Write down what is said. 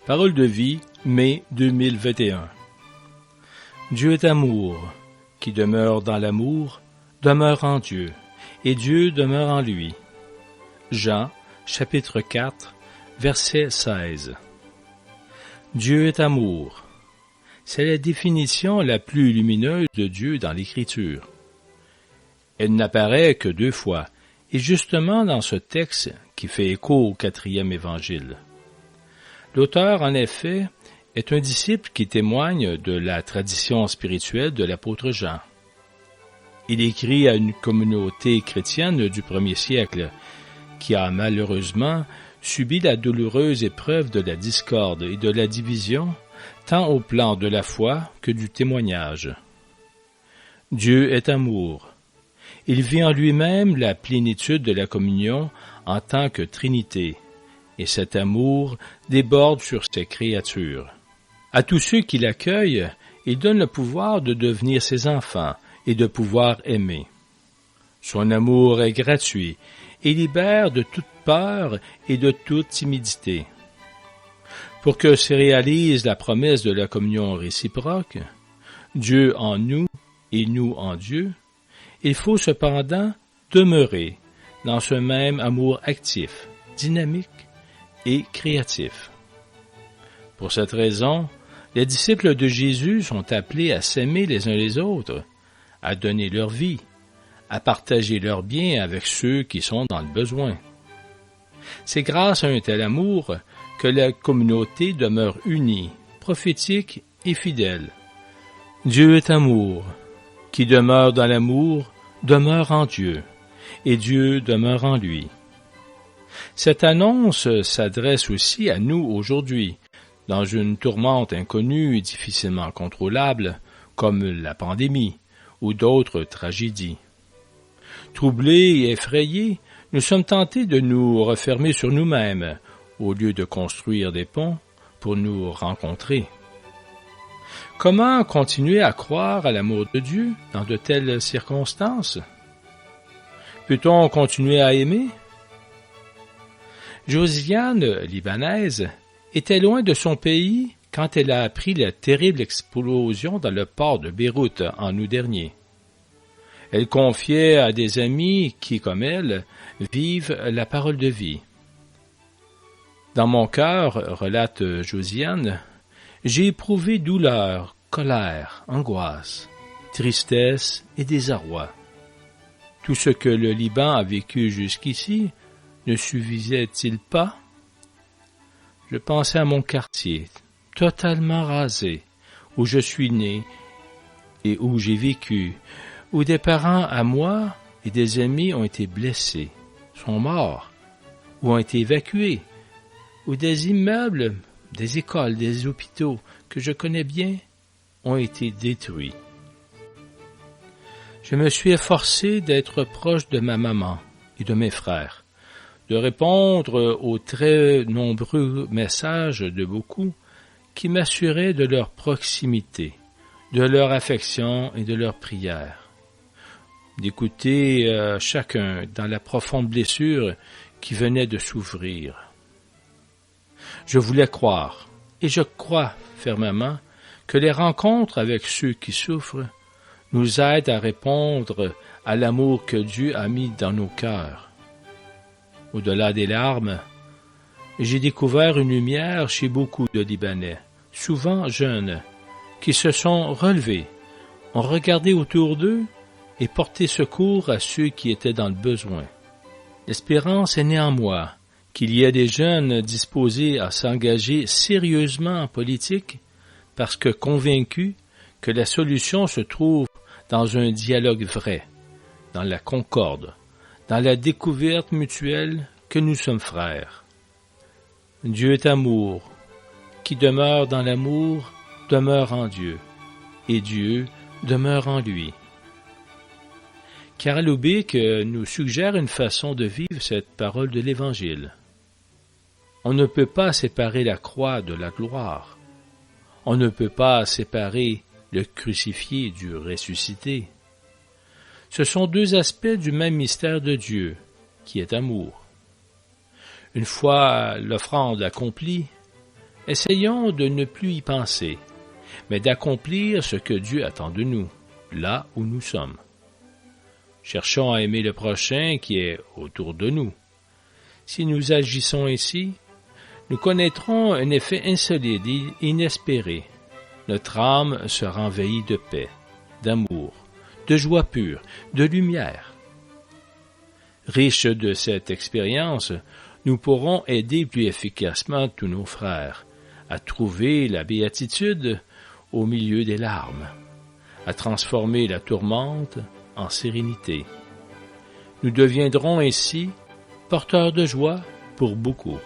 Parole de vie, mai 2021. Dieu est amour. Qui demeure dans l'amour, demeure en Dieu, et Dieu demeure en lui. Jean, chapitre 4, verset 16. Dieu est amour. C'est la définition la plus lumineuse de Dieu dans l'Écriture. Elle n'apparaît que 2 fois, et justement dans ce texte qui fait écho au 4e évangile. L'auteur, en effet, est un disciple qui témoigne de la tradition spirituelle de l'apôtre Jean. Il écrit à une communauté chrétienne du 1er siècle, qui a malheureusement subi la douloureuse épreuve de la discorde et de la division, tant au plan de la foi que du témoignage. Dieu est amour. Il vit en lui-même la plénitude de la communion en tant que Trinité, et cet amour déborde sur ses créatures. À tous ceux qui l'accueillent, il donne le pouvoir de devenir ses enfants et de pouvoir aimer. Son amour est gratuit et libère de toute peur et de toute timidité. Pour que se réalise la promesse de la communion réciproque, Dieu en nous et nous en Dieu, il faut cependant demeurer dans ce même amour actif, dynamique et créatif. Pour cette raison, les disciples de Jésus sont appelés à s'aimer les uns les autres, à donner leur vie, à partager leurs biens avec ceux qui sont dans le besoin. C'est grâce à un tel amour que la communauté demeure unie, prophétique et fidèle. Dieu est amour. Qui demeure dans l'amour demeure en Dieu, et Dieu demeure en lui. Cette annonce s'adresse aussi à nous aujourd'hui, dans une tourmente inconnue et difficilement contrôlable, comme la pandémie ou d'autres tragédies. Troublés et effrayés, nous sommes tentés de nous refermer sur nous-mêmes, au lieu de construire des ponts pour nous rencontrer. Comment continuer à croire à l'amour de Dieu dans de telles circonstances? Peut-on continuer à aimer? Josiane, libanaise, était loin de son pays quand elle a appris la terrible explosion dans le port de Beyrouth en août dernier. Elle confiait à des amis qui, comme elle, vivent la parole de vie. Dans mon cœur, relate Josiane, j'ai éprouvé douleur, colère, angoisse, tristesse et désarroi. Tout ce que le Liban a vécu jusqu'ici ne suffisait-il pas? Je pensais à mon quartier, totalement rasé, où je suis né et où j'ai vécu, où des parents à moi et des amis ont été blessés, sont morts, ou ont été évacués, où des immeubles, des écoles, des hôpitaux que je connais bien ont été détruits. Je me suis efforcé d'être proche de ma maman et de mes frères, de répondre aux très nombreux messages de beaucoup qui m'assuraient de leur proximité, de leur affection et de leur prière, d'écouter chacun dans la profonde blessure qui venait de s'ouvrir. Je voulais croire, et je crois fermement, que les rencontres avec ceux qui souffrent nous aident à répondre à l'amour que Dieu a mis dans nos cœurs. Au-delà des larmes, j'ai découvert une lumière chez beaucoup de Libanais, souvent jeunes, qui se sont relevés, ont regardé autour d'eux et porté secours à ceux qui étaient dans le besoin. L'espérance est née en moi, qu'il y ait des jeunes disposés à s'engager sérieusement en politique parce que convaincus que la solution se trouve dans un dialogue vrai, dans la concorde, dans la découverte mutuelle que nous sommes frères. Dieu est amour. Qui demeure dans l'amour demeure en Dieu, et Dieu demeure en lui. Karl Lubick nous suggère une façon de vivre cette parole de l'Évangile. On ne peut pas séparer la croix de la gloire. On ne peut pas séparer le crucifié du ressuscité. Ce sont 2 aspects du même mystère de Dieu, qui est amour. Une fois l'offrande accomplie, Essayons de ne plus y penser, mais d'accomplir ce que Dieu attend de nous, là où nous sommes. Cherchons à aimer le prochain qui est autour de nous. Si nous agissons ainsi, nous connaîtrons un effet insolite et inespéré. Notre âme sera envahie de paix, d'amour, de joie pure, de lumière. Riches de cette expérience, nous pourrons aider plus efficacement tous nos frères à trouver la béatitude au milieu des larmes, à transformer la tourmente en sérénité. Nous deviendrons ainsi porteurs de joie pour beaucoup.